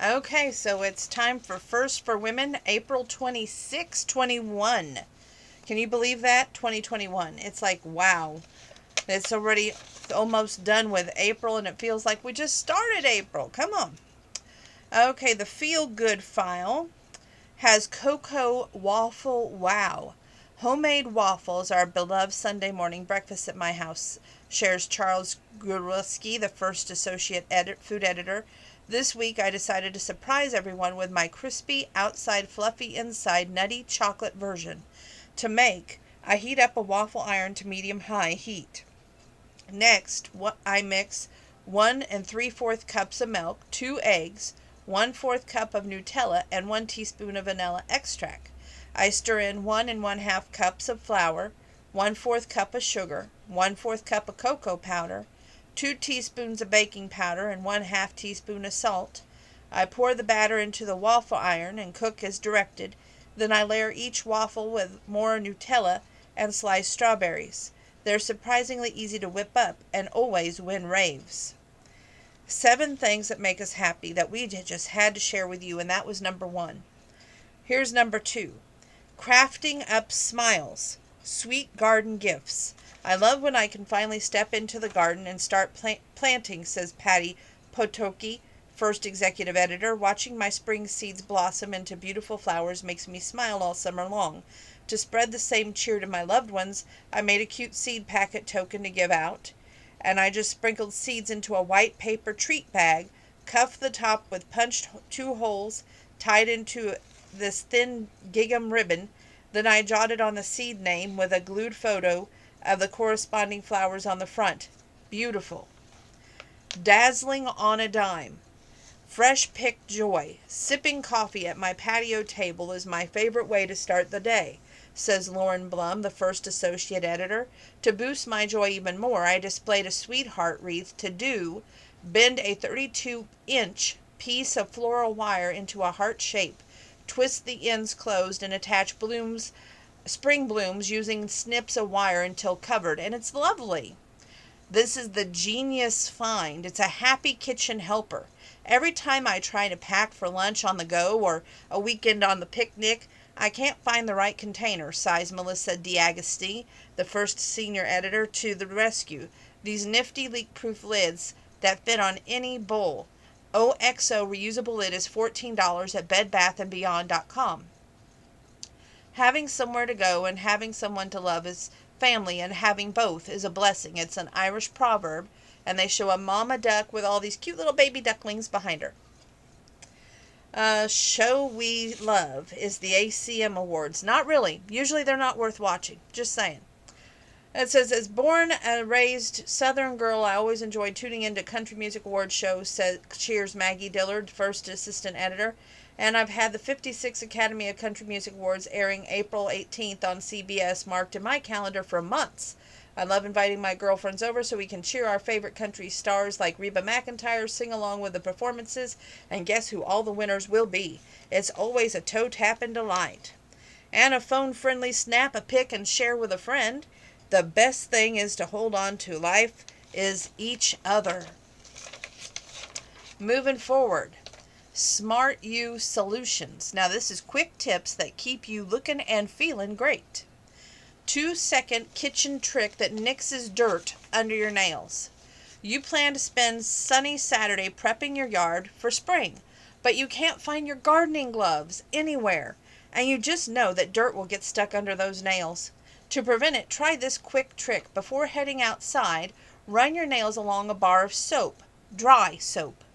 Okay, so it's time for First for Women, April 26, 21. Can you believe that? 2021. It's like, wow. It's already almost done with April, and it feels like we just started April. Come on. Okay, the Feel Good file has Cocoa Waffle Wow. Homemade waffles are a beloved Sunday morning breakfast at my house, shares Charles Gurlewski, the first associate food editor. This week I decided to surprise everyone with my crispy outside, fluffy inside, nutty chocolate version. To make, I heat up a waffle iron to medium-high heat. Next, I mix 1 3/4 cups of milk, 2 eggs, 1/4 cup of Nutella, and 1 teaspoon of vanilla extract. I stir in 1 1/2 cups of flour, 1/4 cup of sugar, 1/4 cup of cocoa powder, 2 teaspoons of baking powder, and 1/2 teaspoon of salt. I pour the batter into the waffle iron and cook as directed. Then I layer each waffle with more Nutella and sliced strawberries. They're surprisingly easy to whip up and always win raves. 7 things that make us happy that we just had to share with you, and that was number 1. Here's number 2. Crafting up smiles. Sweet garden gifts. I love when I can finally step into the garden and start planting, says Patty Potoki, first executive editor. Watching my spring seeds blossom into beautiful flowers makes me smile all summer long. To spread the same cheer to my loved ones, I made a cute seed packet token to give out, and I just sprinkled seeds into a white paper treat bag, cuffed the top with punched 2 holes, tied into this thin gingham ribbon. Then I jotted on the seed name with a glued photo of the corresponding flowers on the front. Beautiful. Dazzling on a dime. Fresh picked joy. Sipping coffee at my patio table is my favorite way to start the day, says Lauren Blum, the first associate editor. To boost my joy even more, I displayed a sweetheart wreath to bend a 32-inch piece of floral wire into a heart shape, twist the ends closed, and attach spring blooms using snips of wire until covered, and it's lovely. This is the genius find. It's a happy kitchen helper. Every time I try to pack for lunch on the go or a weekend on the picnic, I can't find the right container, sighs Melissa D'Agostini, the first senior editor, to the rescue. These nifty leak-proof lids that fit on any bowl. OXO reusable lid is $14 at bedbathandbeyond.com. Having somewhere to go and having someone to love is family, and having both is a blessing. It's an Irish proverb, and they show a mama duck with all these cute little baby ducklings behind her. Show we love is the ACM Awards. Not really. Usually they're not worth watching. Just saying. It says, as born and raised Southern girl, I always enjoyed tuning into country music award shows, cheers Maggie Dillard, first assistant editor. And I've had the 56th Academy of Country Music Awards airing April 18th on CBS marked in my calendar for months. I love inviting my girlfriends over so we can cheer our favorite country stars like Reba McEntire, sing along with the performances, and guess who all the winners will be. It's always a toe tap and delight. And a phone-friendly snap, a pic, and share with a friend. The best thing is to hold on to life is each other. Moving forward. Smart You Solutions. Now this is quick tips that keep you looking and feeling great. 2-second kitchen trick that nixes dirt under your nails. You plan to spend sunny Saturday prepping your yard for spring, but you can't find your gardening gloves anywhere, and you just know that dirt will get stuck under those nails. To prevent it, try this quick trick. Before heading outside, run your nails along a bar of soap, dry soap,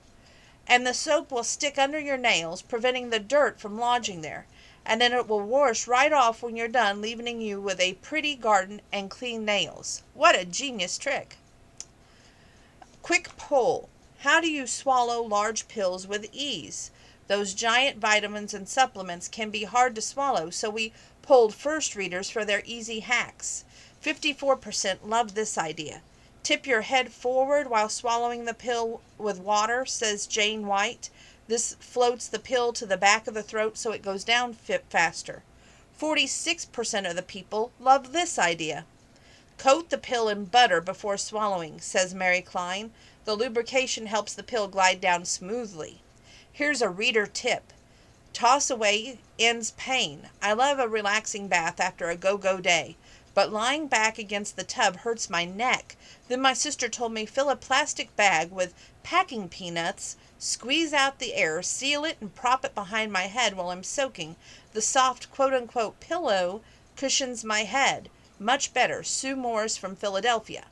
and the soap will stick under your nails, preventing the dirt from lodging there. And then it will wash right off when you're done, leaving you with a pretty garden and clean nails. What a genius trick. Quick poll. How do you swallow large pills with ease? Those giant vitamins and supplements can be hard to swallow, so we polled first readers for their easy hacks. 54% loved this idea. Tip your head forward while swallowing the pill with water, says Jane White. This floats the pill to the back of the throat so it goes down faster. 46% of the people love this idea. Coat the pill in butter before swallowing, says Mary Klein. The lubrication helps the pill glide down smoothly. Here's a reader tip. Toss away ends pain. I love a relaxing bath after a go-go day, but lying back against the tub hurts my neck. Then my sister told me fill a plastic bag with packing peanuts, squeeze out the air, seal it, and prop it behind my head while I'm soaking. The soft quote-unquote pillow cushions my head. Much better. Sue Morris from Philadelphia.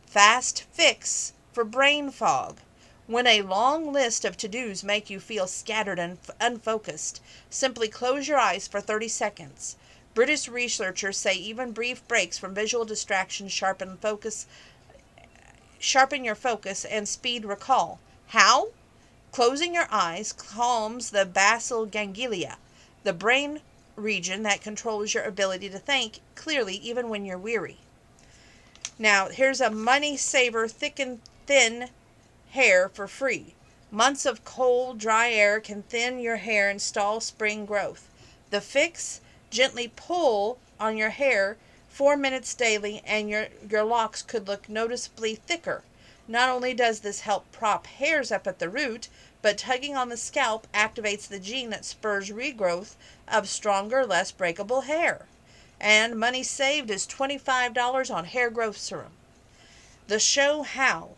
Fast fix for brain fog. When a long list of to-dos make you feel scattered and unfocused, simply close your eyes for 30 seconds. British researchers say even brief breaks from visual distractions sharpen your focus and speed recall. How? Closing your eyes calms the basal ganglia, the brain region that controls your ability to think clearly even when you're weary. Now, here's a money saver, thick and thin hair for free. Months of cold, dry air can thin your hair and stall spring growth. The fix? Gently pull on your hair 4 minutes daily and your locks could look noticeably thicker. Not only does this help prop hairs up at the root, but tugging on the scalp activates the gene that spurs regrowth of stronger, less breakable hair. And money saved is $25 on hair growth serum. The show how.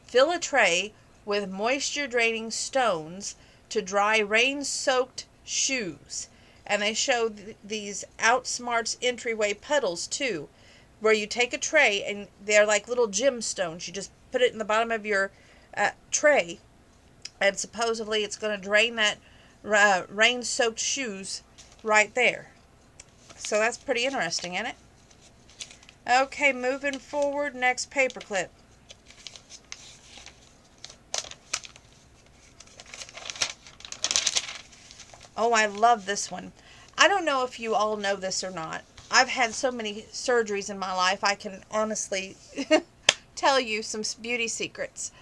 Fill a tray with moisture-draining stones to dry rain-soaked shoes. And they show these outsmarts entryway puddles too, where you take a tray and they're like little gemstones. You just put it in the bottom of your tray, and supposedly it's going to drain that rain-soaked shoes right there. So that's pretty interesting, isn't it? Okay, moving forward, next paperclip. Oh, I love this one. I don't know if you all know this or not. I've had so many surgeries in my life, I can honestly tell you some beauty secrets.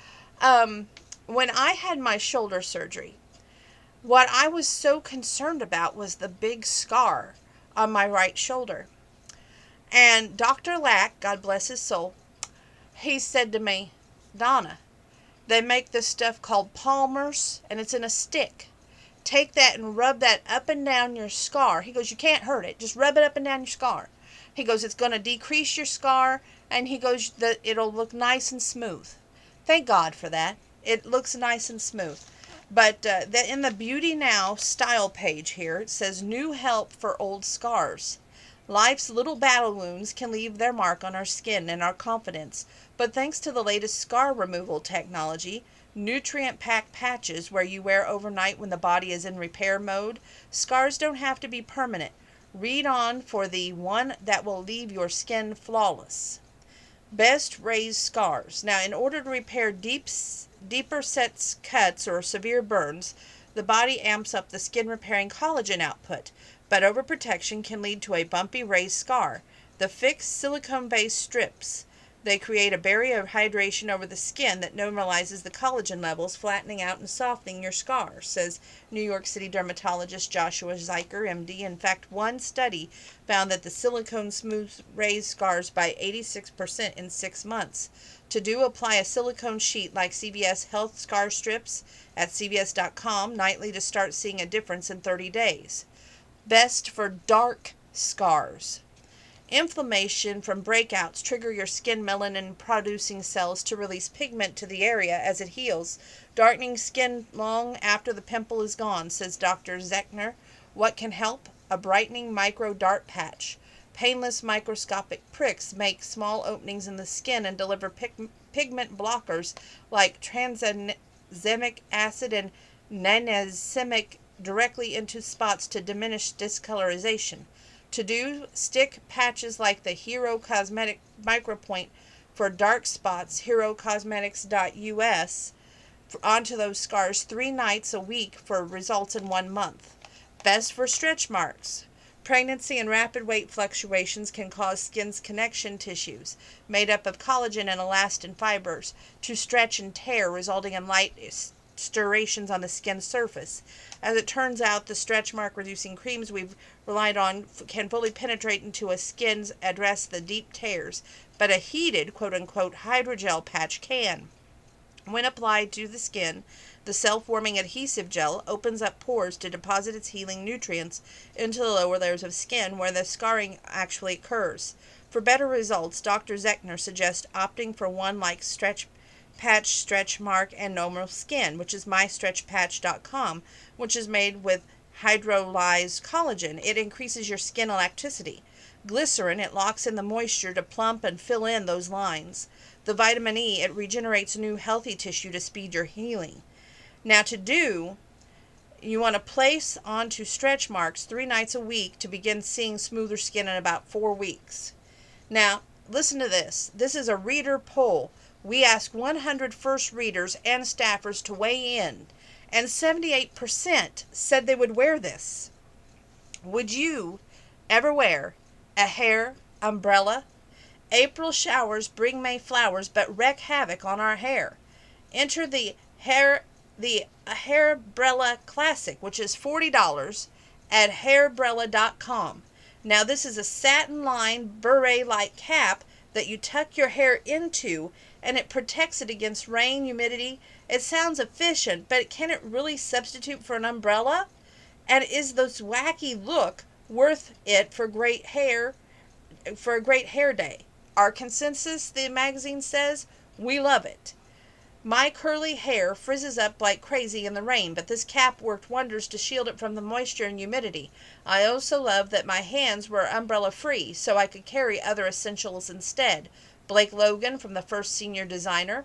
When I had my shoulder surgery, what I was so concerned about was the big scar on my right shoulder. And Dr. Lack, God bless his soul, he said to me, Donna, they make this stuff called Palmer's, and it's in a stick. Take that and rub that up and down your scar. He goes, you can't hurt it. Just rub it up and down your scar. He goes, it's going to decrease your scar, and he goes, it'll look nice and smooth. Thank God for that. It looks nice and smooth. But in the Beauty Now style page here, it says, new help for old scars. Life's little battle wounds can leave their mark on our skin and our confidence. But thanks to the latest scar removal technology, nutrient-packed patches where you wear overnight when the body is in repair mode, scars don't have to be permanent. Read on for the one that will leave your skin flawless. Best raised scars. Now, in order to repair deeper set cuts or severe burns, the body amps up the skin-repairing collagen output, but overprotection can lead to a bumpy raised scar. The fixed silicone-based strips. They create a barrier of hydration over the skin that normalizes the collagen levels, flattening out and softening your scar, says New York City dermatologist Joshua Zeiker, MD. In fact, one study found that the silicone smooths raised scars by 86% in 6 months. To do, apply a silicone sheet like CVS Health Scar Strips at cvs.com nightly to start seeing a difference in 30 days. Best for dark scars. Inflammation from breakouts trigger your skin melanin-producing cells to release pigment to the area as it heals, darkening skin long after the pimple is gone, says Dr. Zechner. What can help? A brightening micro-dart patch. Painless microscopic pricks make small openings in the skin and deliver pigment blockers like tranexamic acid and niacinamide directly into spots to diminish discolorization. To do, stick patches like the Hero Cosmetic Micropoint for dark spots, herocosmetics.us, onto those scars 3 nights a week for results in 1 month. Best for stretch marks. Pregnancy and rapid weight fluctuations can cause skin's connection tissues, made up of collagen and elastin fibers, to stretch and tear, resulting in light striations on the skin surface. As it turns out, the stretch mark reducing creams we've relied on can fully penetrate into a skin, address the deep tears, but a heated quote-unquote hydrogel patch can. When applied to the skin, the self-warming adhesive gel opens up pores to deposit its healing nutrients into the lower layers of skin where the scarring actually occurs. For better results, Dr. Zechner suggests opting for one like Stretch Patch, Stretch Mark, and Normal Skin, which is mystretchpatch.com, which is made with hydrolyzed collagen. It increases your skin elasticity. Glycerin, it locks in the moisture to plump and fill in those lines. The vitamin E, it regenerates new healthy tissue to speed your healing. Now you want to place onto stretch marks 3 nights a week to begin seeing smoother skin in about 4 weeks. Now, listen to this. This is a reader poll. We asked 100 first readers and staffers to weigh in, and 78% said they would wear this. Would you ever wear a hair umbrella? April showers bring May flowers, but wreak havoc on our hair. Enter the Hairbrella Classic, which is $40 at hairbrella.com. Now, this is a satin-lined beret-like cap that you tuck your hair into, and it protects it against rain, humidity. It sounds efficient, but can it really substitute for an umbrella? And is this wacky look worth it for a great hair day? Our consensus, the magazine says, we love it. My curly hair frizzes up like crazy in the rain, but this cap worked wonders to shield it from the moisture and humidity. I also love that my hands were umbrella-free, so I could carry other essentials instead. Blake Logan from the First Senior Designer.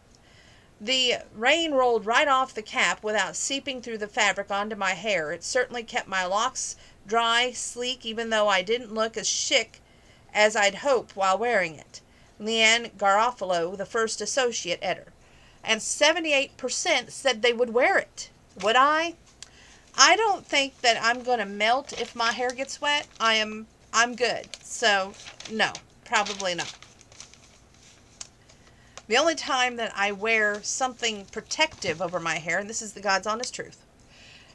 The rain rolled right off the cap without seeping through the fabric onto my hair. It certainly kept my locks dry, sleek, even though I didn't look as chic as I'd hoped while wearing it. Leanne Garofalo, the first associate editor. And 78% said they would wear it. Would I? I don't think that I'm going to melt if my hair gets wet. I'm good. So, no, probably not. The only time that I wear something protective over my hair, and this is the God's honest truth,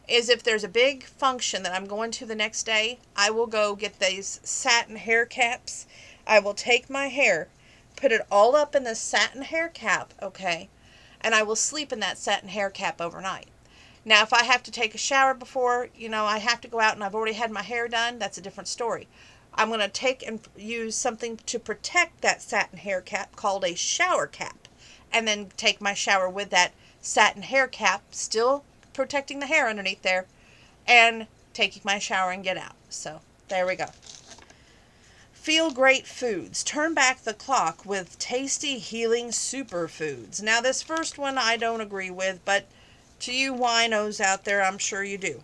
is if there's a big function that I'm going to the next day. I will go get these satin hair caps. I will take my hair, put it all up in this satin hair cap, okay, and I will sleep in that satin hair cap overnight. Now, if I have to take a shower before, I have to go out and I've already had my hair done, that's a different story. I'm going to take and use something to protect that satin hair cap called a shower cap, and then take my shower with that satin hair cap, still protecting the hair underneath there, and taking my shower and get out. So, there we go. Feel great foods. Turn back the clock with tasty, healing superfoods. Now, this first one I don't agree with, but to you winos out there, I'm sure you do.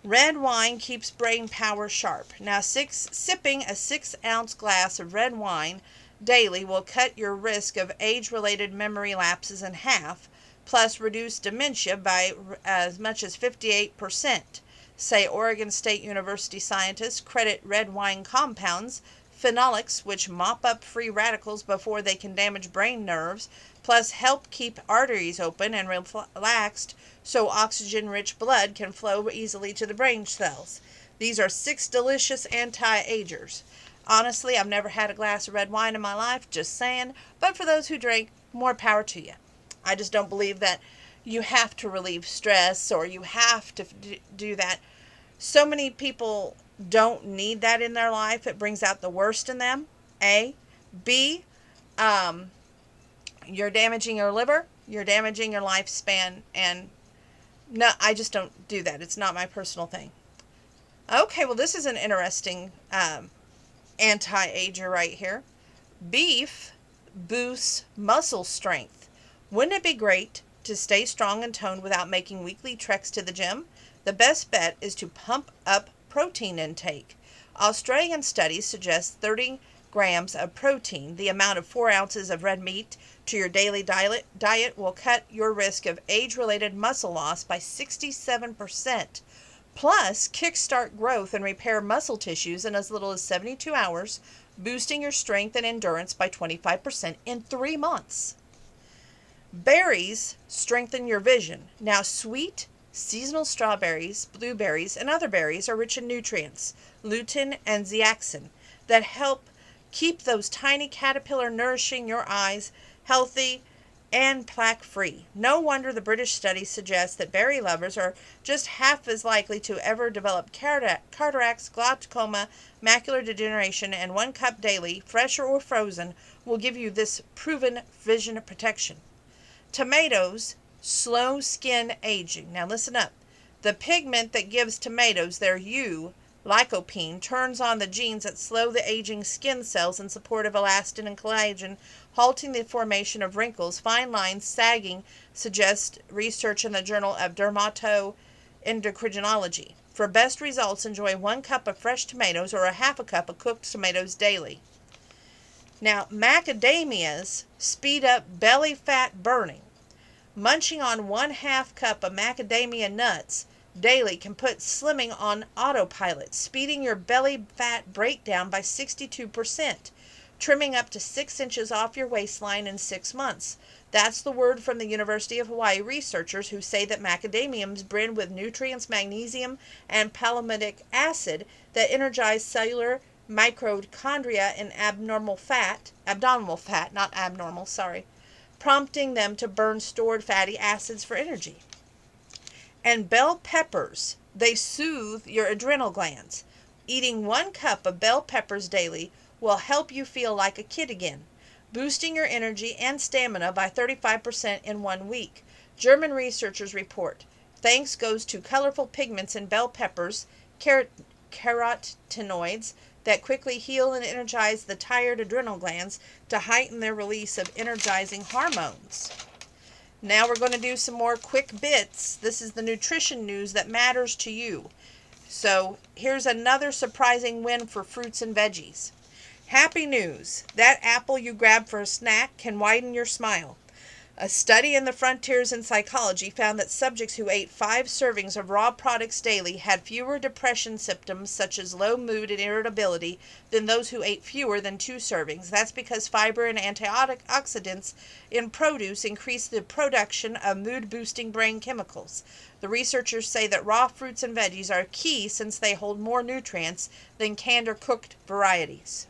Red wine keeps brain power sharp. Now, sipping a 6-ounce glass of red wine daily will cut your risk of age-related memory lapses in half, plus reduce dementia by as much as 58%. Say Oregon State University scientists credit red wine compounds, phenolics, which mop up free radicals before they can damage brain nerves, plus help keep arteries open and relaxed so oxygen-rich blood can flow easily to the brain cells. These are 6 delicious anti-agers. Honestly, I've never had a glass of red wine in my life, just saying, but for those who drink, more power to you. I just don't believe that you have to relieve stress or you have to do that. So many people don't need that in their life. It brings out the worst in them, A. B, you're damaging your liver, you're damaging your lifespan, and no, I just don't do that. It's not my personal thing. Okay, well, this is an interesting anti-ager right here. Beef boosts muscle strength. Wouldn't it be great to stay strong and toned without making weekly treks to the gym? The best bet is to pump up protein intake. Australian studies suggest 30 grams of protein, the amount of 4 ounces of red meat, to your daily diet will cut your risk of age-related muscle loss by 67%. Plus, kickstart growth and repair muscle tissues in as little as 72 hours, boosting your strength and endurance by 25% in 3 months. Berries strengthen your vision. Now, sweet, seasonal strawberries, blueberries, and other berries are rich in nutrients, lutein and zeaxanthin, that help keep those tiny caterpillar nourishing your eyes healthy and plaque-free. No wonder the British study suggests that berry lovers are just half as likely to ever develop cataracts, glaucoma, macular degeneration, and 1 cup daily, fresh or frozen, will give you this proven vision protection. Tomatoes slow skin aging. Now listen up. The pigment that gives tomatoes their hue, lycopene, turns on the genes that slow the aging skin cells in support of elastin and collagen, halting the formation of wrinkles, fine lines, sagging, suggests research in the Journal of Dermatoendocrinology. For best results, enjoy 1 cup of fresh tomatoes or a half a cup of cooked tomatoes daily. Now, macadamias speed up belly fat burning. Munching on 1/2 cup of macadamia nuts daily can put slimming on autopilot, speeding your belly fat breakdown by 62%, trimming up to 6 inches off your waistline in 6 months. That's the word from the University of Hawaii researchers, who say that macadamias blend with nutrients, magnesium, and palmitic acid that energize cellular mitochondria in abdominal fat, not abnormal, prompting them to burn stored fatty acids for energy. And bell peppers, they soothe your adrenal glands. Eating 1 cup of bell peppers daily will help you feel like a kid again, boosting your energy and stamina by 35% in 1 week. German researchers report thanks goes to colorful pigments in bell peppers, carotenoids, that quickly heal and energize the tired adrenal glands to heighten their release of energizing hormones. Now we're going to do some more quick bits. This is the nutrition news that matters to you. So here's another surprising win for fruits and veggies. Happy news! That apple you grab for a snack can widen your smile. A study in the Frontiers in Psychology found that subjects who ate 5 servings of raw products daily had fewer depression symptoms such as low mood and irritability than those who ate fewer than 2 servings. That's because fiber and antioxidants in produce increase the production of mood-boosting brain chemicals. The researchers say that raw fruits and veggies are key since they hold more nutrients than canned or cooked varieties.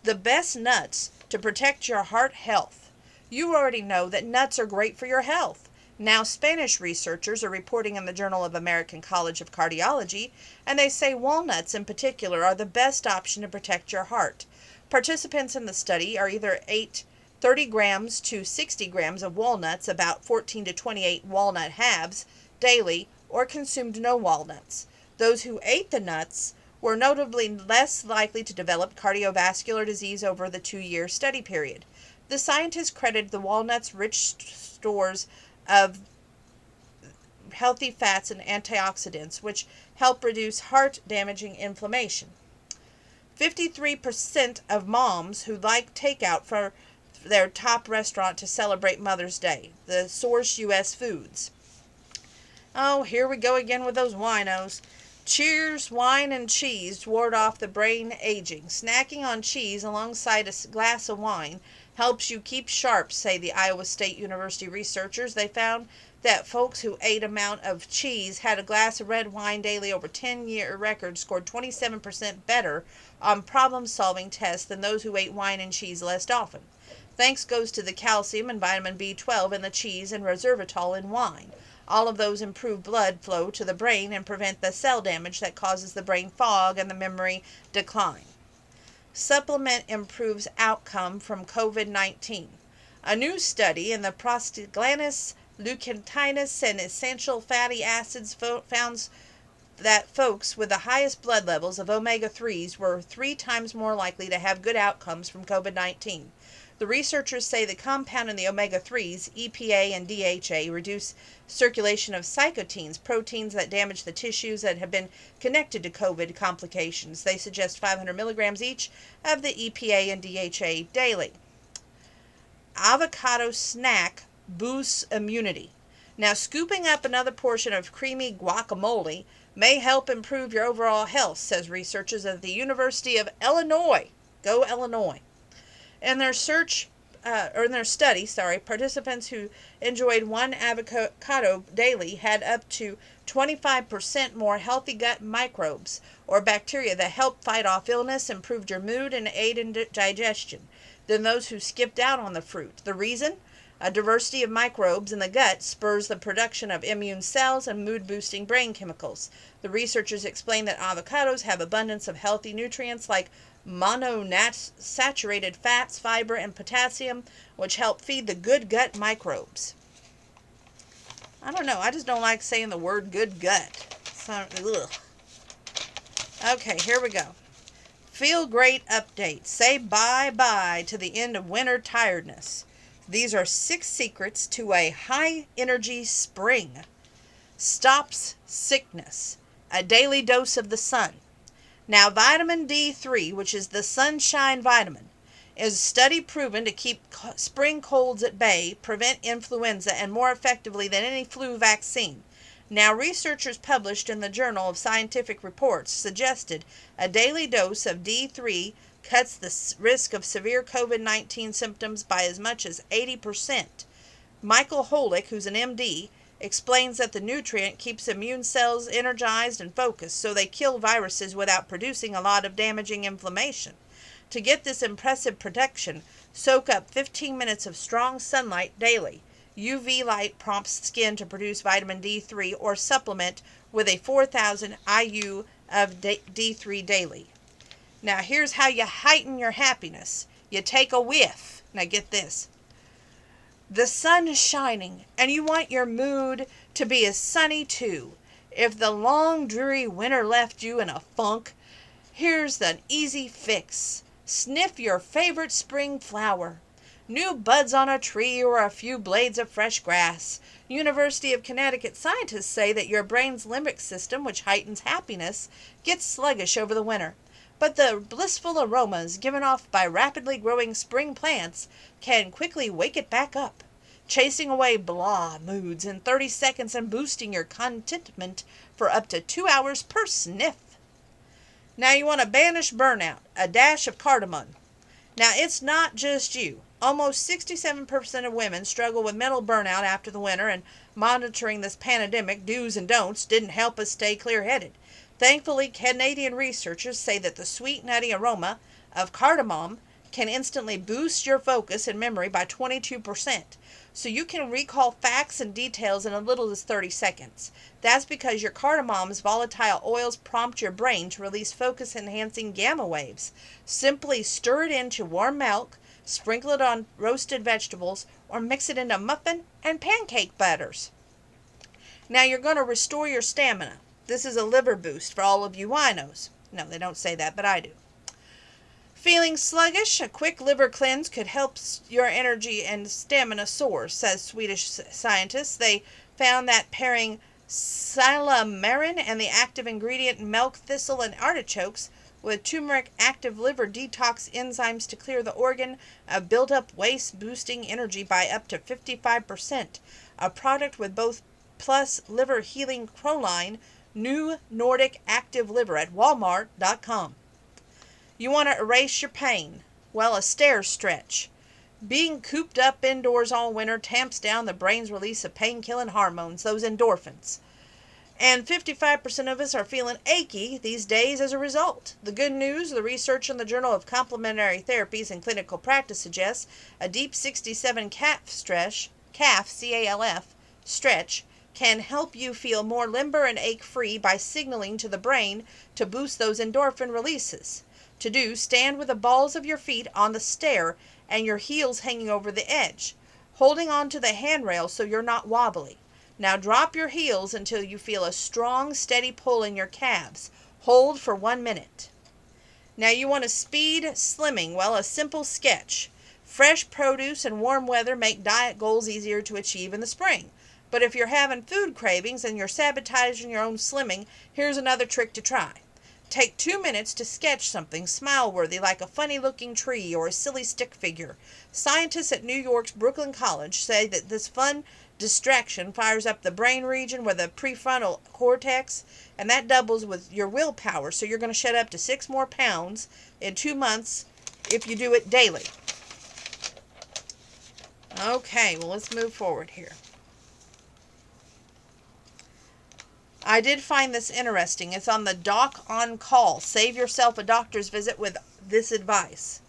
The best nuts to protect your heart health. You already know that nuts are great for your health. Now, Spanish researchers are reporting in the Journal of American College of Cardiology, and they say walnuts in particular are the best option to protect your heart. Participants in the study are either ate 30 grams to 60 grams of walnuts, about 14 to 28 walnut halves, daily, or consumed no walnuts. Those who ate the nuts were notably less likely to develop cardiovascular disease over the 2-year study period. The scientists credited the walnuts' rich stores of healthy fats and antioxidants, which help reduce heart-damaging inflammation. 53% of moms who like takeout for their top restaurant to celebrate Mother's Day. The source, U.S. Foods. Oh, here we go again with those winos. Cheers, wine and cheese ward off the brain aging. Snacking on cheese alongside a glass of wine helps you keep sharp, say the Iowa State University researchers. They found that folks who ate amount of cheese, had a glass of red wine daily over 10-year record, scored 27% better on problem-solving tests than those who ate wine and cheese less often. Thanks goes to the calcium and vitamin B12 in the cheese and resveratrol in wine. All of those improve blood flow to the brain and prevent the cell damage that causes the brain fog and the memory decline. Supplement improves outcome from COVID-19. A new study in the prostaglandins, leukotrienes, and essential fatty acids found that folks with the highest blood levels of omega-3s were 3 times more likely to have good outcomes from COVID-19. The researchers say the compound in the omega-3s, EPA and DHA, reduce circulation of cytokines, proteins that damage the tissues that have been connected to COVID complications. They suggest 500 milligrams each of the EPA and DHA daily. Avocado snack boosts immunity. Now, scooping up another portion of creamy guacamole may help improve your overall health, says researchers at the University of Illinois. Go Illinois. In their study, participants who enjoyed 1 avocado daily had up to 25% more healthy gut microbes or bacteria that help fight off illness, improved your mood, and aid in digestion than those who skipped out on the fruit. The reason? A diversity of microbes in the gut spurs the production of immune cells and mood-boosting brain chemicals. The researchers explain that avocados have abundance of healthy nutrients like monounsaturated fats, fiber, and potassium, which help feed the good gut microbes. I don't know. I just don't like saying the word good gut. So, ugh. Okay, here we go. Feel great update. Say bye-bye to the end of winter tiredness. These are 6 secrets to a high-energy spring. Stops sickness. A daily dose of the sun. Now, vitamin D3, which is the sunshine vitamin, is study proven to keep spring colds at bay, prevent influenza, and more effectively than any flu vaccine. Now, researchers published in the Journal of Scientific Reports suggested a daily dose of D3 cuts the risk of severe COVID-19 symptoms by as much as 80%. Michael Holick, who's an MD, explains that the nutrient keeps immune cells energized and focused, so they kill viruses without producing a lot of damaging inflammation. To get this impressive protection, soak up 15 minutes of strong sunlight daily. UV light prompts skin to produce vitamin D3 or supplement with a 4,000 IU of D3 daily. Now here's how you heighten your happiness. You take a whiff. Now get this. The sun is shining, and you want your mood to be as sunny too. If the long, dreary winter left you in a funk, here's an easy fix. Sniff your favorite spring flower. New buds on a tree or a few blades of fresh grass. University of Connecticut scientists say that your brain's limbic system, which heightens happiness, gets sluggish over the winter. But the blissful aromas given off by rapidly growing spring plants can quickly wake it back up, chasing away blah moods in 30 seconds and boosting your contentment for up to 2 hours per sniff. Now you want to banish burnout, a dash of cardamom. Now it's not just you. Almost 67% of women struggle with mental burnout after the winter, and monitoring this pandemic do's and don'ts didn't help us stay clear-headed. Thankfully, Canadian researchers say that the sweet, nutty aroma of cardamom can instantly boost your focus and memory by 22%, so you can recall facts and details in as little as 30 seconds. That's because your cardamom's volatile oils prompt your brain to release focus-enhancing gamma waves. Simply stir it into warm milk, sprinkle it on roasted vegetables, or mix it into muffin and pancake batters. Now you're going to restore your stamina. This is a liver boost for all of you winos. No, they don't say that, but I do. Feeling sluggish? A quick liver cleanse could help your energy and stamina soar, says Swedish scientists. They found that pairing silymarin and the active ingredient milk thistle and artichokes with turmeric active liver detox enzymes to clear the organ of built-up waste, boosting energy by up to 55%. A product with both plus liver healing proline, new Nordic active liver at walmart.com. You want to erase your pain? Well, a stair stretch. Being cooped up indoors all winter tamps down the brain's release of pain-killing hormones, those endorphins. And 55% of us are feeling achy these days as a result. The good news, the research in the Journal of Complementary Therapies and Clinical Practice suggests a deep 67 calf stretch, C-A-L-F, stretch, can help you feel more limber and ache-free by signaling to the brain to boost those endorphin releases. To do, stand with the balls of your feet on the stair and your heels hanging over the edge, holding on to the handrail so you're not wobbly. Now drop your heels until you feel a strong, steady pull in your calves. Hold for 1 minute. Now you want to speed slimming? Well, a simple sketch. Fresh produce and warm weather make diet goals easier to achieve in the spring. But if you're having food cravings and you're sabotaging your own slimming, here's another trick to try. Take 2 minutes to sketch something smile-worthy like a funny-looking tree or a silly stick figure. Scientists at New York's Brooklyn College say that this fun distraction fires up the brain region with the prefrontal cortex, and that doubles with your willpower, so you're going to shed up to 6 more pounds in 2 months if you do it daily. Okay, well, let's move forward here. I did find this interesting. It's on the Doc on Call. Save yourself a doctor's visit with this advice.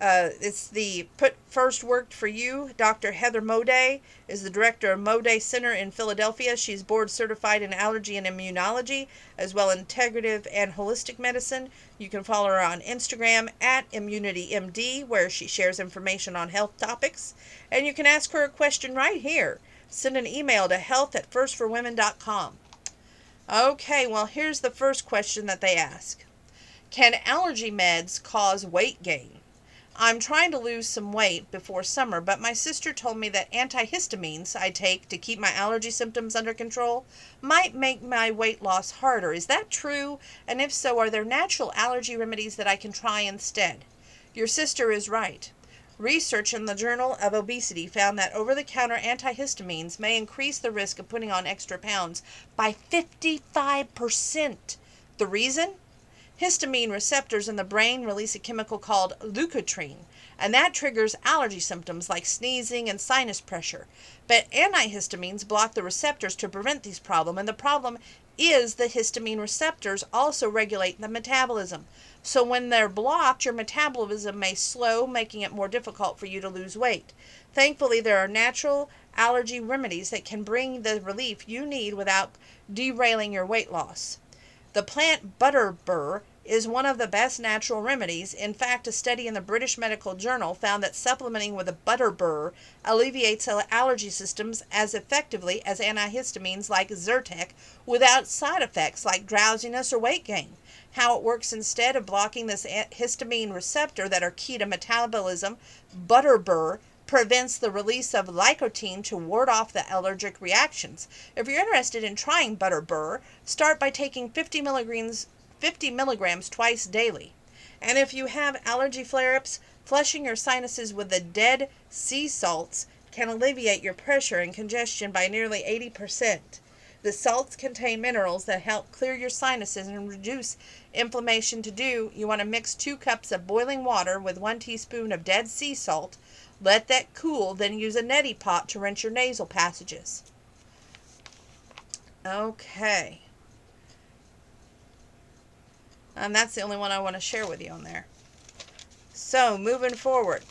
It's the Put First Worked for You. Dr. Heather Moday is the director of Moday Center in Philadelphia. She's board certified in allergy and immunology, as well as integrative and holistic medicine. You can follow her on Instagram at ImmunityMD, where she shares information on health topics. And you can ask her a question right here. Send an email to health@firstforwomen.com. Okay, well, here's the first question that they ask. Can allergy meds cause weight gain? I'm trying to lose some weight before summer, but my sister told me that antihistamines I take to keep my allergy symptoms under control might make my weight loss harder. Is that true? And if so, are there natural allergy remedies that I can try instead? Your sister is right. Research in the Journal of Obesity found that over-the-counter antihistamines may increase the risk of putting on extra pounds by 55%. The reason? Histamine receptors in the brain release a chemical called leukotriene, and that triggers allergy symptoms like sneezing and sinus pressure. But antihistamines block the receptors to prevent these problems, and the problem is the histamine receptors also regulate the metabolism. So when they're blocked, your metabolism may slow, making it more difficult for you to lose weight. Thankfully, there are natural allergy remedies that can bring the relief you need without derailing your weight loss. The plant butterbur is one of the best natural remedies. In fact, a study in the British Medical Journal found that supplementing with a butterbur alleviates allergy symptoms as effectively as antihistamines like Zyrtec without side effects like drowsiness or weight gain. How it works: instead of blocking this histamine receptor that are key to metabolism, butterbur prevents the release of nicotine to ward off the allergic reactions. If you're interested in trying butterbur, start by taking 50 milligrams twice daily. And if you have allergy flare-ups, flushing your sinuses with the dead sea salts can alleviate your pressure and congestion by nearly 80%. The salts contain minerals that help clear your sinuses and reduce inflammation. To do, you want to mix 2 cups of boiling water with 1 teaspoon of dead sea salt. Let that cool, then use a neti pot to rinse your nasal passages. Okay. And that's the only one I want to share with you on there. So, moving forward.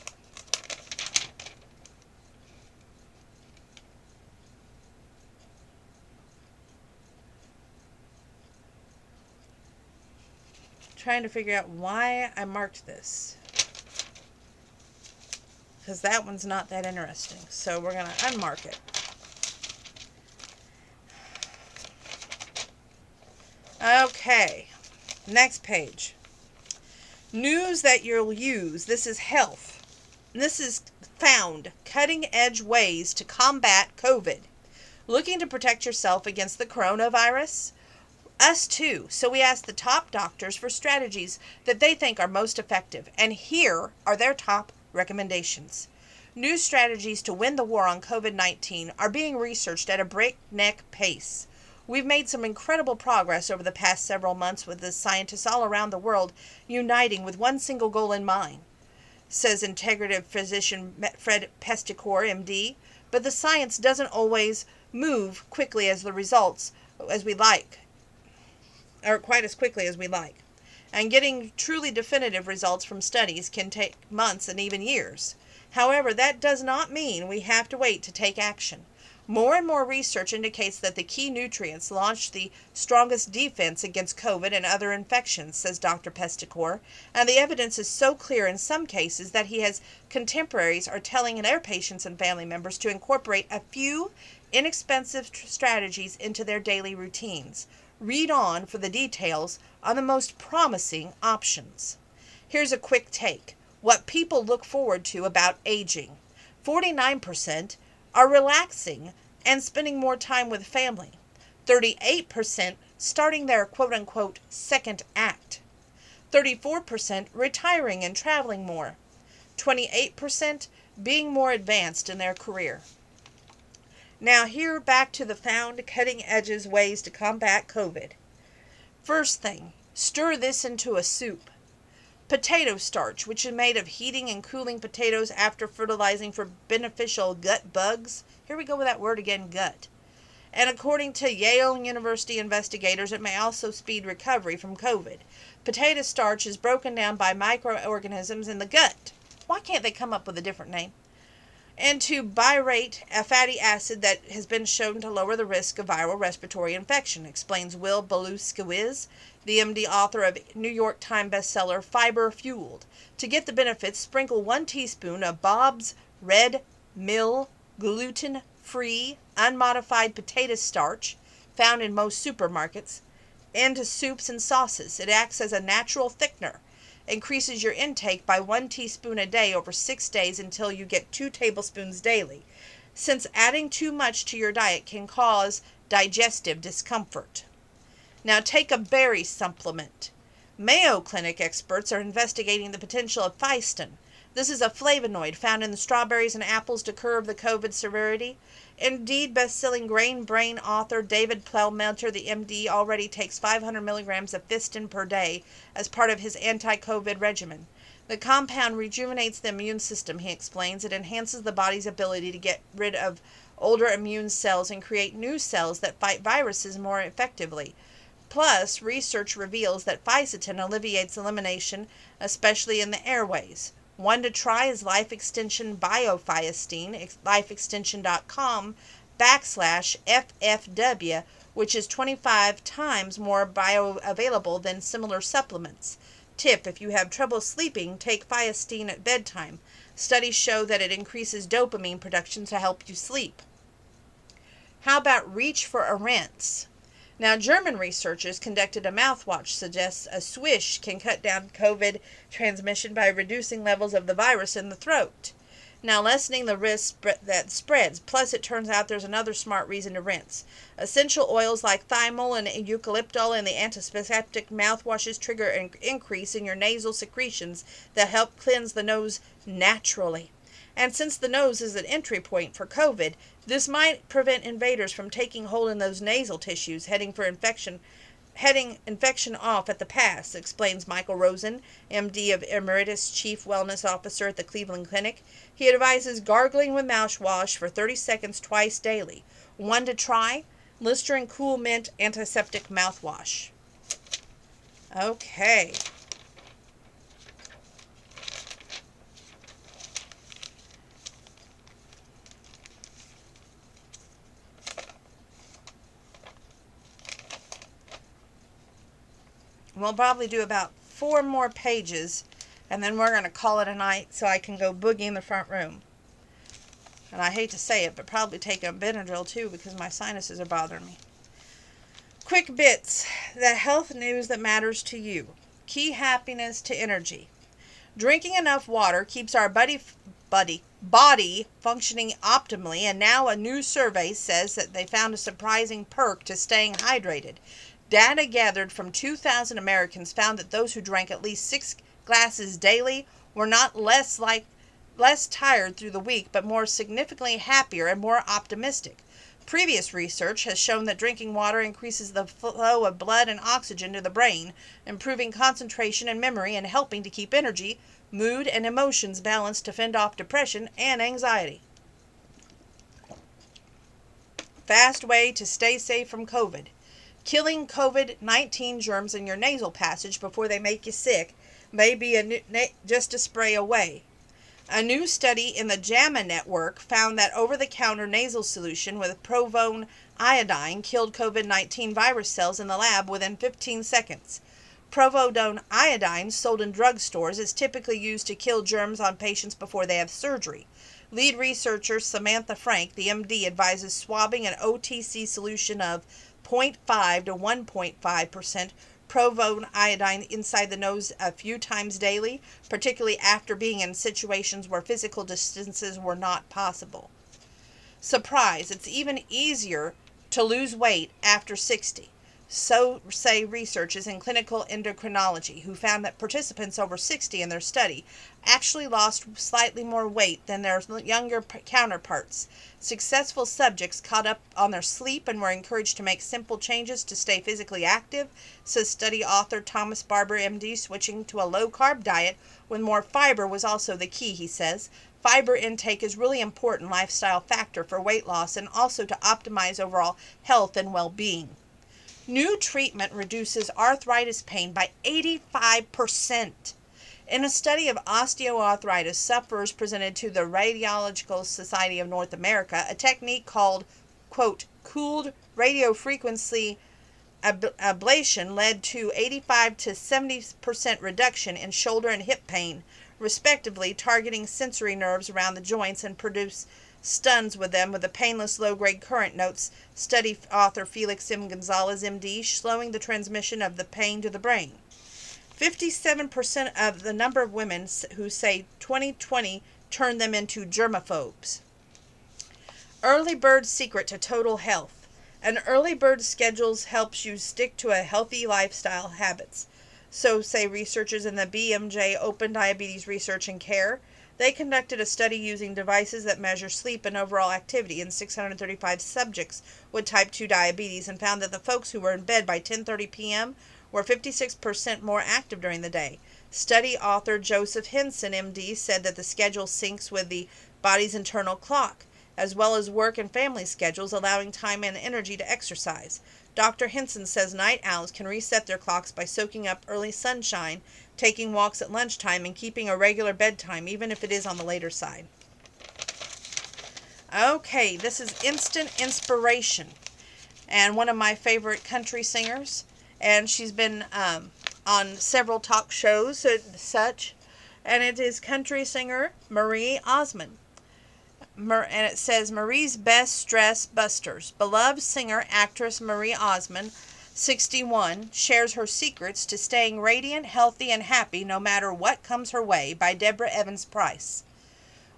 Trying to figure out why I marked this, because that one's not that interesting. So we're going to unmark it. Okay, next page. News that you'll use. This is health. This is found cutting-edge ways to combat COVID. Looking to protect yourself against the coronavirus? Us too. So we asked the top doctors for strategies that they think are most effective, and here are their top recommendations. New strategies to win the war on COVID-19 are being researched at a breakneck pace. We've made some incredible progress over the past several months with the scientists all around the world uniting with one single goal in mind, says integrative physician Fred Pesticor, MD, but the science doesn't always move quickly as the results as we like. Or quite as quickly as we like. And getting truly definitive results from studies can take months and even years. However, that does not mean we have to wait to take action. More and more research indicates that the key nutrients launch the strongest defense against COVID and other infections, says Dr. Pesticor, and the evidence is so clear in some cases that his contemporaries are telling their patients and family members to incorporate a few inexpensive strategies into their daily routines. Read on for the details on the most promising options. Here's a quick take. What people look forward to about aging. 49% are relaxing and spending more time with family. 38% starting their quote-unquote second act. 34% retiring and traveling more. 28% being more advanced in their career. Now here, back to the found cutting edges ways to combat COVID. First thing, stir this into a soup. Potato starch, which is made of heating and cooling potatoes after fertilizing for beneficial gut bugs. Here we go with that word again, gut. And according to Yale University investigators, it may also speed recovery from COVID. Potato starch is broken down by microorganisms in the gut. Why can't they come up with a different name? And to byrate, a fatty acid that has been shown to lower the risk of viral respiratory infection, explains Will Beluskiwiz, the MD author of New York Times bestseller Fiber Fueled. To get the benefits, sprinkle 1 teaspoon of Bob's Red Mill gluten-free, unmodified potato starch, found in most supermarkets, into soups and sauces. It acts as a natural thickener. Increases your intake by 1 teaspoon a day over 6 days until you get 2 tablespoons daily, since adding too much to your diet can cause digestive discomfort. Now take a berry supplement. Mayo Clinic experts are investigating the potential of physin. This is a flavonoid found in the strawberries and apples to curb the COVID severity. Indeed, best-selling Grain Brain author David Perlmutter, the MD, already takes 500 milligrams of physin per day as part of his anti-COVID regimen. The compound rejuvenates the immune system, he explains. It enhances the body's ability to get rid of older immune cells and create new cells that fight viruses more effectively. Plus, research reveals that physin alleviates elimination, especially in the airways. One to try is Life Extension Biophysteine, lifeextension.com/FFW, which is 25 times more bioavailable than similar supplements. Tip: if you have trouble sleeping, take physteine at bedtime. Studies show that it increases dopamine production to help you sleep. How about reach for a rinse? Now, German researchers conducted a mouthwash suggests a swish can cut down COVID transmission by reducing levels of the virus in the throat. Now, lessening the risk that spreads. Plus, it turns out there's another smart reason to rinse. Essential oils like thymol and eucalyptol in the antiseptic mouthwashes trigger an increase in your nasal secretions that help cleanse the nose naturally. And since the nose is an entry point for COVID, this might prevent invaders from taking hold in those nasal tissues, heading infection off at the pass, explains Michael Rosen, MD of Emeritus Chief Wellness Officer at the Cleveland Clinic. He advises gargling with mouthwash for 30 seconds twice daily. One to try: Listerine Cool Mint Antiseptic Mouthwash. Okay. We'll probably do about 4 more pages, and then we're going to call it a night so I can go boogie in the front room. And I hate to say it, but probably take a Benadryl too because my sinuses are bothering me. Quick bits. The health news that matters to you. Key happiness to energy. Drinking enough water keeps our body functioning optimally, and now a new survey says that they found a surprising perk to staying hydrated. Data gathered from 2,000 Americans found that those who drank at least 6 glasses daily were not less tired through the week, but more significantly happier and more optimistic. Previous research has shown that drinking water increases the flow of blood and oxygen to the brain, improving concentration and memory and helping to keep energy, mood, and emotions balanced to fend off depression and anxiety. Fast way to stay safe from COVID. Killing COVID-19 germs in your nasal passage before they make you sick may be just a spray away. A new study in the JAMA network found that over-the-counter nasal solution with provone iodine killed COVID-19 virus cells in the lab within 15 seconds. Provodone iodine, sold in drugstores, is typically used to kill germs on patients before they have surgery. Lead researcher Samantha Frank, the MD, advises swabbing an OTC solution of 0.5 to 1.5% provone iodine inside the nose a few times daily, particularly after being in situations where physical distances were not possible. Surprise, it's even easier to lose weight after 60. So say researchers in clinical endocrinology, who found that participants over 60 in their study actually lost slightly more weight than their younger counterparts. Successful subjects caught up on their sleep and were encouraged to make simple changes to stay physically active, says study author Thomas Barber, MD. Switching to a low-carb diet with more fiber was also the key, he says. Fiber intake is really important lifestyle factor for weight loss and also to optimize overall health and well-being. New treatment reduces arthritis pain by 85%. In a study of osteoarthritis sufferers presented to the Radiological Society of North America, a technique called, quote, cooled radiofrequency ablation led to 85 to 70% reduction in shoulder and hip pain, respectively, targeting sensory nerves around the joints and produce stuns with them with a painless low-grade current, notes study author Felix M. Gonzalez, MD, slowing the transmission of the pain to the brain. 57% of the number of women who say 2020 turned them into germaphobes. Early bird secret to total health. An early bird schedule helps you stick to a healthy lifestyle habits. So say researchers in the BMJ Open Diabetes Research and Care. They conducted a study using devices that measure sleep and overall activity in 635 subjects with type 2 diabetes and found that the folks who were in bed by 10:30 p.m. were 56% more active during the day. Study author Joseph Henson, MD, said that the schedule syncs with the body's internal clock, as well as work and family schedules, allowing time and energy to exercise. Dr. Henson says night owls can reset their clocks by soaking up early sunshine, taking walks at lunchtime, and keeping a regular bedtime, even if it is on the later side. Okay, this is Instant Inspiration, and one of my favorite country singers, and she's been on several talk shows and such, and it is country singer Marie Osmond. And it says, Marie's best stress busters. Beloved singer, actress Marie Osmond, 61, shares her secrets to staying radiant, healthy, and happy no matter what comes her way, by Deborah Evans Price.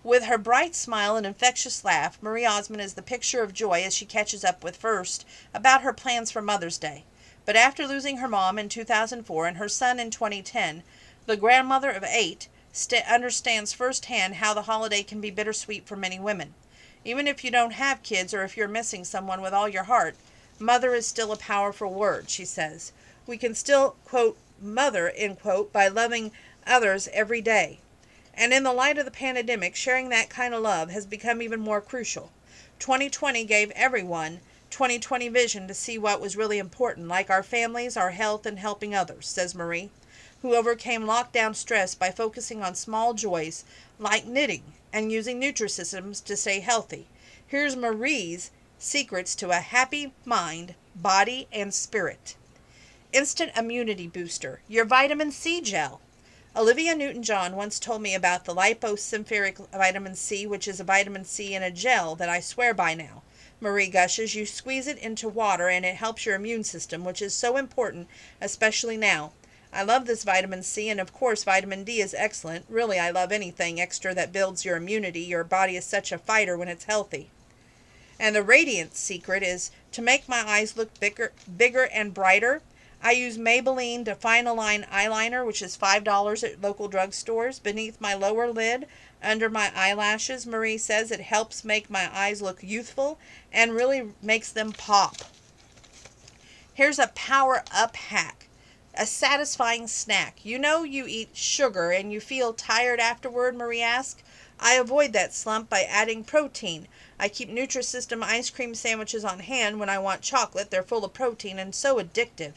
With her bright smile and infectious laugh, Marie Osmond is the picture of joy as she catches up with first about her plans for Mother's Day. But after losing her mom in 2004 and her son in 2010, the grandmother of 8 understands firsthand how the holiday can be bittersweet for many women. Even if you don't have kids or if you're missing someone with all your heart, mother is still a powerful word, she says. We can still, quote, mother, end quote, by loving others every day. And in the light of the pandemic, sharing that kind of love has become even more crucial. 2020 gave everyone 2020 vision to see what was really important, like our families, our health, and helping others, says Marie, who overcame lockdown stress by focusing on small joys like knitting and using Nutrisystems to stay healthy. Here's Marie's secrets to a happy mind, body, and spirit. Instant immunity booster, your vitamin C gel. Olivia Newton-John once told me about the liposympheric vitamin C, which is a vitamin C in a gel that I swear by now. Marie gushes, you squeeze it into water and it helps your immune system, which is so important, especially now. I love this vitamin C, and of course vitamin D is excellent. Really, I love anything extra that builds your immunity. Your body is such a fighter when it's healthy. And the radiant secret is to make my eyes look bigger and brighter. I use Maybelline Define Line eyeliner, which is $5 at local drugstores, beneath my lower lid, under my eyelashes. Marie says it helps make my eyes look youthful and really makes them pop. Here's a power up hack. A satisfying snack. You know you eat sugar and you feel tired afterward, Marie asks. I avoid that slump by adding protein. I keep Nutrisystem ice cream sandwiches on hand when I want chocolate. They're full of protein and so addictive.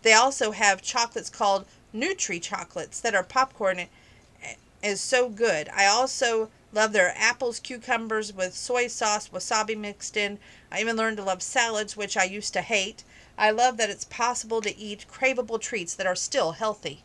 They also have chocolates called Nutri chocolates that are popcorn and is so good. I also love their apples, cucumbers with soy sauce, wasabi mixed in. I even learned to love salads, which I used to hate. I love that it's possible to eat craveable treats that are still healthy.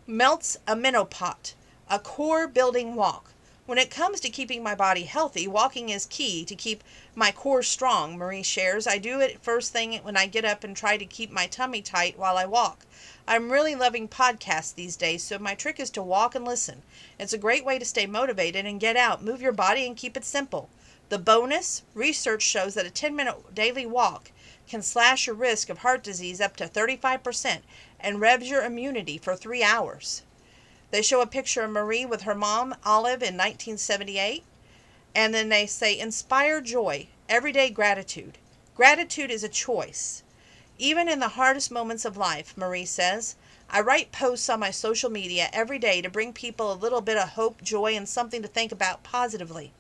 Melts a Menopot, a core building walk. When it comes to keeping my body healthy, walking is key to keep my core strong, Marie shares. I do it first thing when I get up and try to keep my tummy tight while I walk. I'm really loving podcasts these days, so my trick is to walk and listen. It's a great way to stay motivated and get out, move your body, and keep it simple. The bonus, research shows that a 10-minute daily walk can slash your risk of heart disease up to 35% and revs your immunity for 3 hours. They show a picture of Marie with her mom, Olive, in 1978. And then they say, inspire joy, everyday gratitude. Gratitude is a choice. Even in the hardest moments of life, Marie says, I write posts on my social media every day to bring people a little bit of hope, joy, and something to think about positively.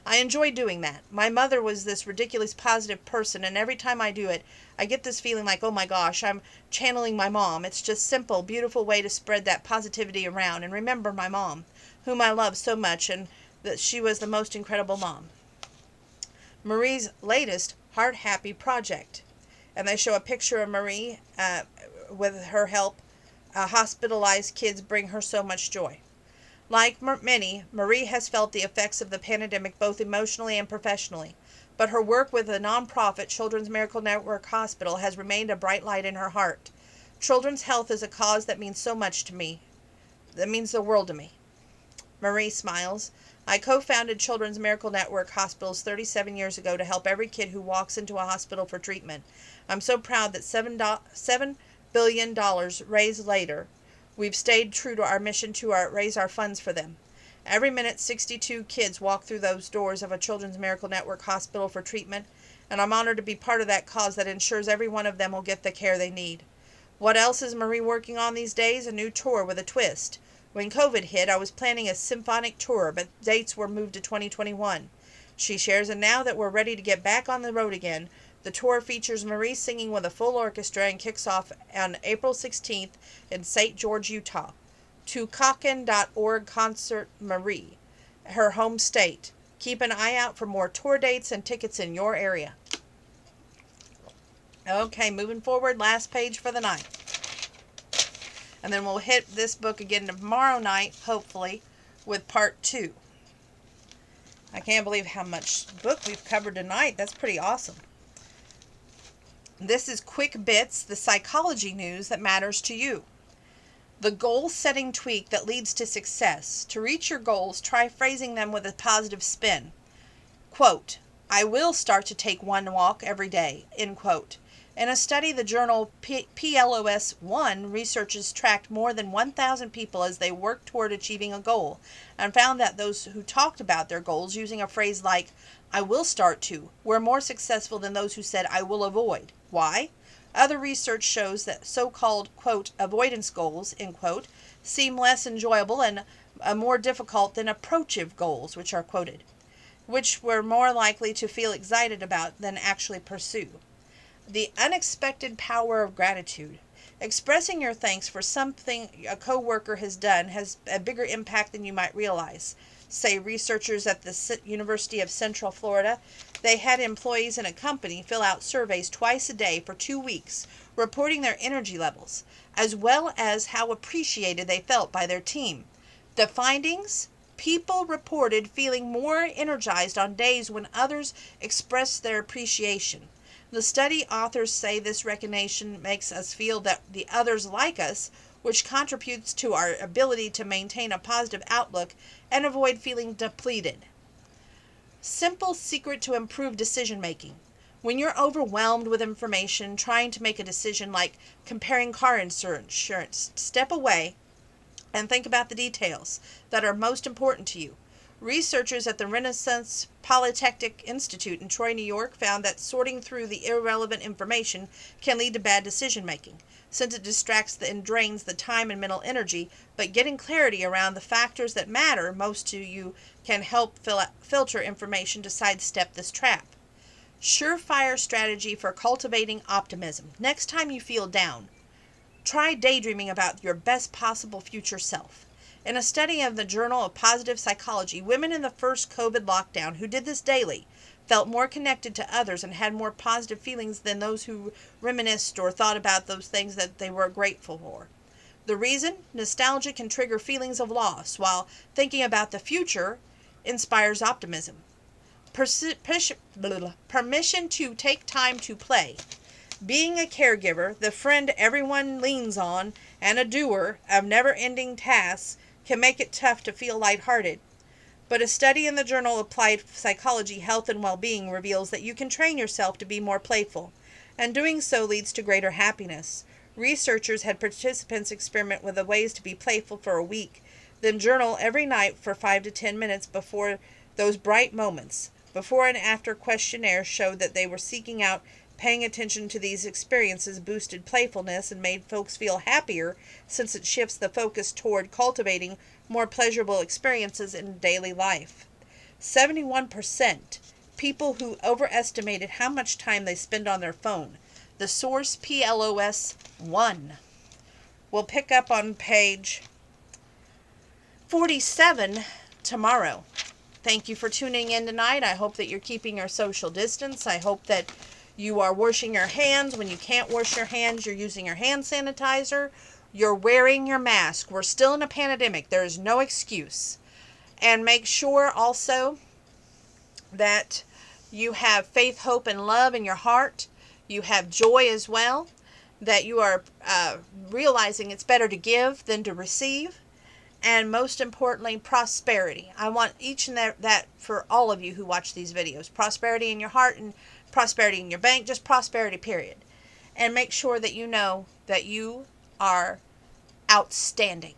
I enjoy doing that. My mother was this ridiculous positive person, and every time I do it, I get this feeling like, oh my gosh, I'm channeling my mom. It's just simple, beautiful way to spread that positivity around and remember my mom, whom I love so much, and that she was the most incredible mom. Marie's latest Heart Happy project. And they show a picture of Marie with her help. Hospitalized kids bring her so much joy. Like many, Marie has felt the effects of the pandemic both emotionally and professionally, but her work with the nonprofit Children's Miracle Network Hospital has remained a bright light in her heart. Children's health is a cause that means so much to me. That means the world to me. Marie smiles. I co-founded Children's Miracle Network Hospitals 37 years ago to help every kid who walks into a hospital for treatment. I'm so proud that $7 billion raised later, we've stayed true to our mission to raise our funds for them. Every minute, 62 kids walk through those doors of a Children's Miracle Network hospital for treatment, and I'm honored to be part of that cause that ensures every one of them will get the care they need. What else is Marie working on these days? A new tour with a twist. When COVID hit, I was planning a symphonic tour, but dates were moved to 2021. She shares, and now that we're ready to get back on the road again, the tour features Marie singing with a full orchestra and kicks off on April 16th in St. George, Utah. To Kaken.org Concert Marie, her home state. Keep an eye out for more tour dates and tickets in your area. Okay, moving forward, last page for the night. And then we'll hit this book again tomorrow night, hopefully, with part 2. I can't believe how much book we've covered tonight. That's pretty awesome. This is Quick Bits, the psychology news that matters to you. The goal-setting tweak that leads to success. To reach your goals, try phrasing them with a positive spin. Quote, I will start to take one walk every day, end quote. In a study, the journal PLOS One, researchers tracked more than 1,000 people as they worked toward achieving a goal and found that those who talked about their goals using a phrase like, I will start to, were more successful than those who said, I will avoid. Why? Other research shows that so-called, quote, avoidance goals, end quote, seem less enjoyable and more difficult than approachive goals, which are quoted, which we're more likely to feel excited about than actually pursue. The unexpected power of gratitude. Expressing your thanks for something a coworker has done has a bigger impact than you might realize. Say researchers at the University of Central Florida, they had employees in a company fill out surveys twice a day for 2 weeks, reporting their energy levels, as well as how appreciated they felt by their team. The findings? People reported feeling more energized on days when others expressed their appreciation. The study authors say this recognition makes us feel that the others like us, which contributes to our ability to maintain a positive outlook and avoid feeling depleted. Simple secret to improve decision making. When you're overwhelmed with information, trying to make a decision like comparing car insurance, step away and think about the details that are most important to you. Researchers at the Renaissance Polytechnic Institute in Troy, New York, found that sorting through the irrelevant information can lead to bad decision making, since it distracts and drains the time and mental energy, but getting clarity around the factors that matter most to you can help filter information to sidestep this trap. Surefire strategy for cultivating optimism. Next time you feel down, try daydreaming about your best possible future self. In a study of the Journal of Positive Psychology, women in the first COVID lockdown who did this daily felt more connected to others and had more positive feelings than those who reminisced or thought about those things that they were grateful for. The reason? Nostalgia can trigger feelings of loss, while thinking about the future inspires optimism. Permission to take time to play. Being a caregiver, the friend everyone leans on, and a doer of never-ending tasks can make it tough to feel lighthearted. But a study in the journal Applied Psychology, Health and Well-Being reveals that you can train yourself to be more playful, and doing so leads to greater happiness. Researchers had participants experiment with the ways to be playful for a week, then journal every night for 5 to 10 minutes before those bright moments. Before and after questionnaires showed that they were seeking out paying attention to these experiences boosted playfulness and made folks feel happier, since it shifts the focus toward cultivating more pleasurable experiences in daily life. 71% people who overestimated how much time they spend on their phone. The source, PLOS 1. We'll pick up on page 47 tomorrow. Thank you for tuning in tonight. I hope that you're keeping your social distance. I hope that you are washing your hands. When you can't wash your hands, you're using your hand sanitizer. You're wearing your mask. We're still in a pandemic. There is no excuse. And make sure also that you have faith, hope, and love in your heart. You have joy as well. That you are realizing it's better to give than to receive. And most importantly, prosperity. I want each and that for all of you who watch these videos. Prosperity in your heart and prosperity in your bank. Just prosperity, period. And make sure that you know that you are outstanding.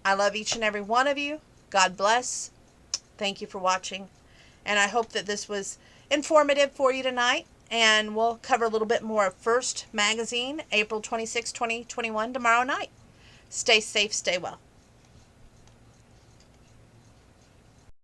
I love each and every one of you. God bless. Thank you for watching. And I hope that this was informative for you tonight. And we'll cover a little bit more of First Magazine, April 26, 2021, tomorrow night. Stay safe, stay well.